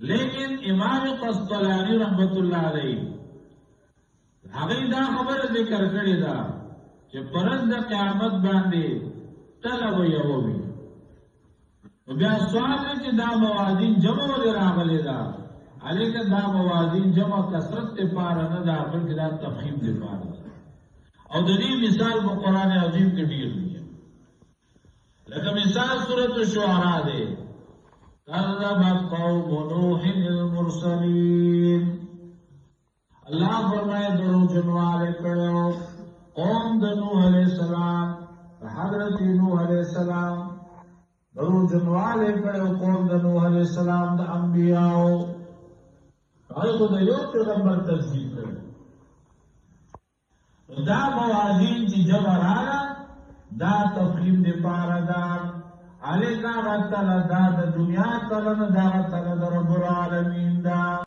لیکن امام قسطلانی رحمت اللہ علیہ هغه دا خبره ذکر کړې ده چې پرز د قیامت باندې طلب یو وي. بیا سوال دی چې دا موازین جمع ولې راغلې ده؟ علیکه دا موازین جمع کثرت لپاره نه ده، بلکې دا تفخیم لپاره ده. او د دې مثال په قرآن عظیم کې ډېر دی. لکه مثال سورۃ الشعراء دی، کذب قوم نوح المرسلین. اللہ فرمائے درو جنوالے کڑو قوم د نوح علیہ السلام، حضرت نوح علیہ السلام درو جنوالے کڑو قوم د نوح علیہ السلام د انبیاء آئی خود یو پیغمبر تصدیق کرو. دا موازین چی جمع رانا دا تفخیم دی پارا دا علیکا غتل دا دا دنیا تلن دا غتل دا رب